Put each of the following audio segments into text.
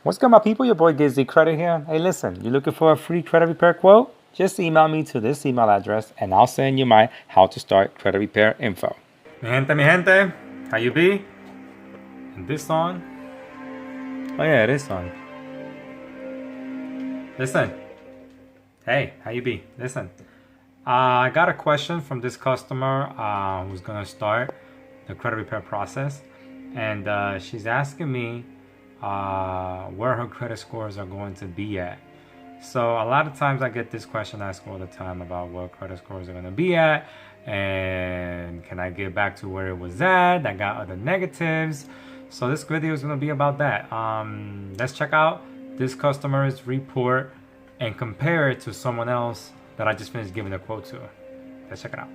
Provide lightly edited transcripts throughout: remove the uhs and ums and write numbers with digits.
What's good, my people? Your boy GizzyCredit here. Hey, listen, you looking for a free credit repair quote? Just email me to this email address and I'll send you my how to start credit repair info. Mi gente, how you be? And this on? Oh yeah, it is on. Listen. Hey, how you be? Listen. I got a question from this customer who's gonna start the credit repair process, and she's asking me where her credit scores are going to be at. So a lot of times I get this question asked all the time about where credit scores are going to be at, and can I get back to where it was at? I got other negatives. So this video is going to be about that. Let's check out this customer's report and compare it to someone else that I just finished giving a quote to. Let's check it out.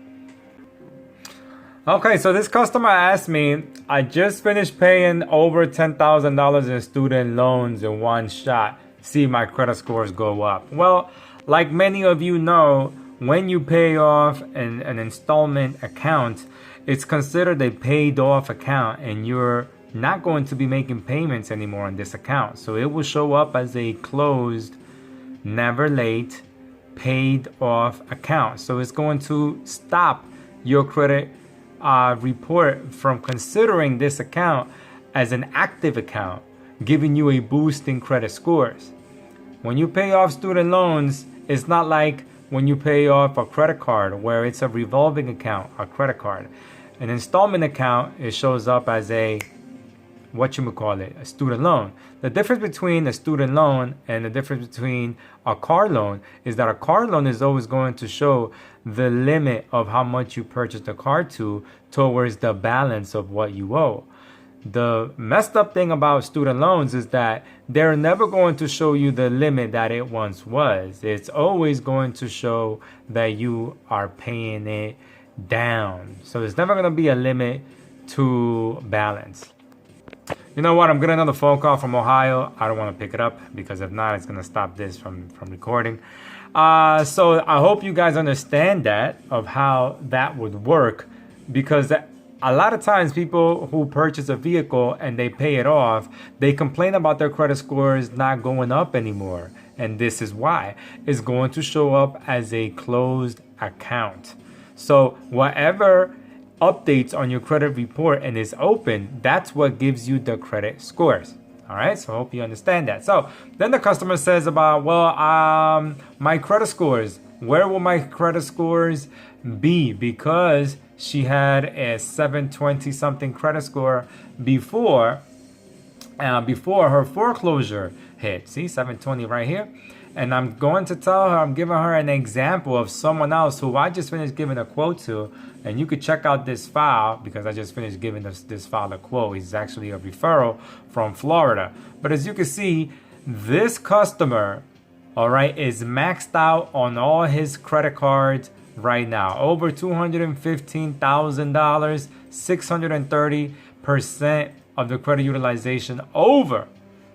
Okay, so this customer asked me, I just finished paying over $10,000 in student loans in one shot. See my credit scores go up. Well, like many of you know, when you pay off an installment account, it's considered a paid off account and you're not going to be making payments anymore on this account. So it will show up as a closed, never late, paid off account. So it's going to stop your credit report from considering this account as an active account, giving you a boost in credit scores. When you pay off student loans, it's not like when you pay off a credit card where it's a revolving account, a credit card. An installment account, it shows up as a a student loan. The difference between a student loan and the difference between a car loan is that a car loan is always going to show the limit of how much you purchased the car to towards the balance of what you owe. The messed up thing about student loans is that they're never going to show you the limit that it once was. It's always going to show that you are paying it down. So there's never going to be a limit to balance. You know what? I'm getting another phone call from Ohio. I don't want to pick it up because if not, it's going to stop this from recording. So I hope you guys understand that of how that would work, because a lot of times people who purchase a vehicle and they pay it off, they complain about their credit scores not going up anymore. And this is why. It's going to show up as a closed account. So whatever updates on your credit report and is open, that's what gives you the credit scores. All right, so I hope you understand that. So then the customer says about, well, my credit scores, where will my credit scores be? Because she had a 720 something credit score before her foreclosure hit. See, 720 right here. And I'm going to tell her, I'm giving her an example of someone else who I just finished giving a quote to. And you could check out this file because I just finished giving this file a quote. He's actually a referral from Florida. But as you can see, this customer, all right, is maxed out on all his credit cards right now. Over $215,000, 630% of the credit utilization over.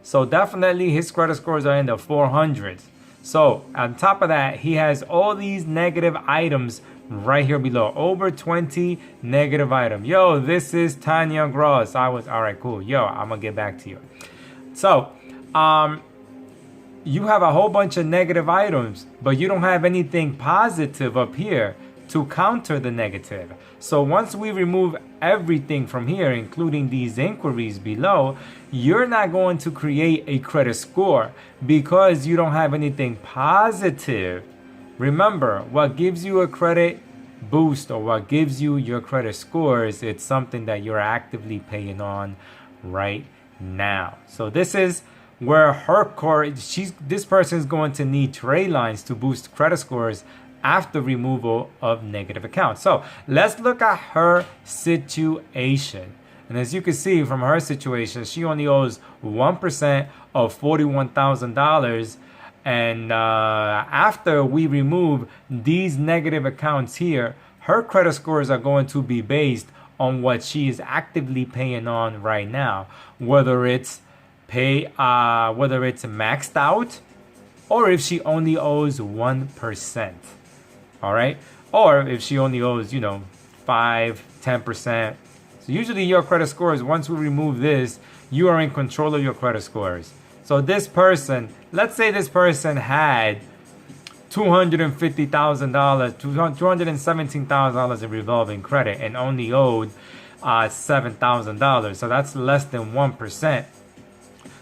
So definitely his credit scores are in the 400s. So on top of that, he has all these negative items right here below. Over 20 negative items. Yo, this is Tanya Gross. All right, cool. Yo, I'm gonna get back to you. So, you have a whole bunch of negative items, but you don't have anything positive up here to counter the negative. So once we remove everything from here, including these inquiries below, you're not going to create a credit score because you don't have anything positive. Remember, what gives you a credit boost or what gives you your credit scores, it's something that you're actively paying on right now. So this is where her core, this person is going to need Tradelines to boost credit scores after removal of negative accounts. So let's look at her situation. And as you can see from her situation, she only owes 1% of $41,000. And after we remove these negative accounts here, her credit scores are going to be based on what she is actively paying on right now, whether it's maxed out or if she only owes 1%. All right, or if she only owes 5, 10%. So usually your credit scores, once we remove this, you are in control of your credit scores. So this person, let's say this person had $250,000, $217,000 in revolving credit and only owed $7,000. So that's less than 1%.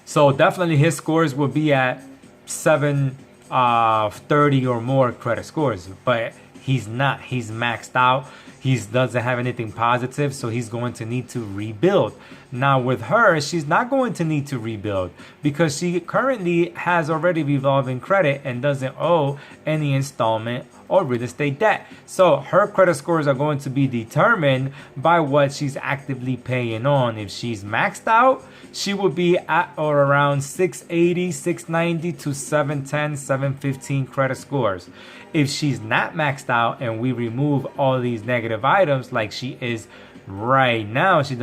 So definitely his scores will be at 730 or more credit scores, but he's not. He's maxed out. He doesn't have anything positive, so he's going to need to rebuild. Now with her, she's not going to need to rebuild because she currently has already revolving credit and doesn't owe any installment or real estate debt. So her credit scores are going to be determined by what she's actively paying on. If she's maxed out, she will be at or around 680, 690 to 710, 715 credit scores. If she's not maxed out and we remove all these negative items like she is right now, she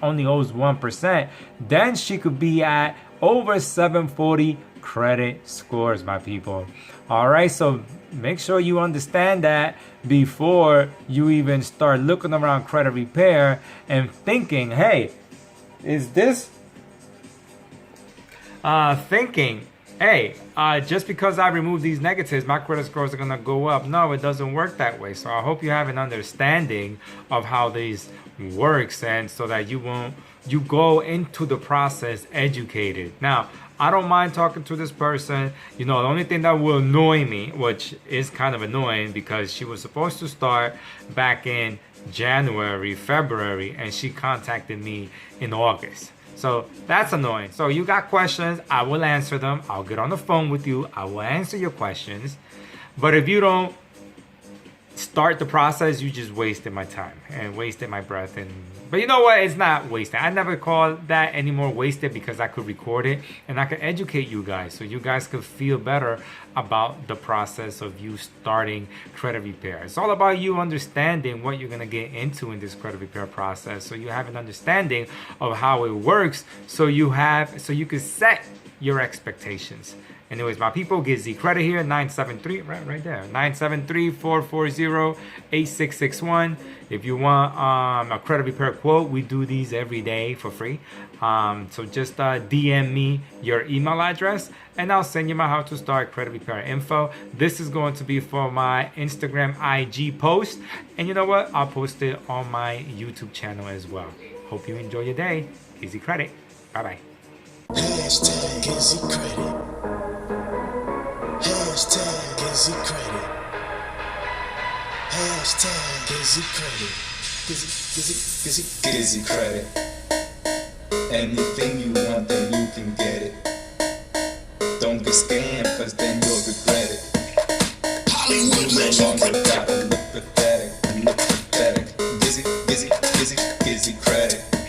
only owes 1%, then she could be at over 740 credit scores, my people. All right, so make sure you understand that before you even start looking around credit repair and thinking, hey, is this just because I remove these negatives, my credit scores are gonna go up. No, it doesn't work that way. So I hope you have an understanding of how these works, and so that you go into the process educated. Now, I don't mind talking to this person. You know, the only thing that will annoy me, which is kind of annoying because she was supposed to start back in January, February, and she contacted me in August. So that's annoying. So you got questions, I will answer them. I'll get on the phone with you. I will answer your questions. But if you don't start the process, you just wasted my time and wasted my breath. But you know what? It's not wasted. I never call that anymore wasted because I could record it and I could educate you guys so you guys could feel better about the process of you starting credit repair. It's all about you understanding what you're going to get into in this credit repair process, so you have an understanding of how it works, so you can set your expectations. Anyways, my people, GizzyCredit here, 973, right there, 973-440-8661. If you want a credit repair quote, we do these every day for free. So just DM me your email address, and I'll send you my how to start credit repair info. This is going to be for my Instagram IG post. And you know what? I'll post it on my YouTube channel as well. Hope you enjoy your day. GizzyCredit. Bye-bye. Hashtag GizzyCredit. Hashtag GizzyCredit. Hashtag GizzyCredit. GizzyCredit. Anything you want, then you can get it. Don't get scammed, cause then you'll regret it. Hollywood You no legend. longer gotta look pathetic. GizzyCredit.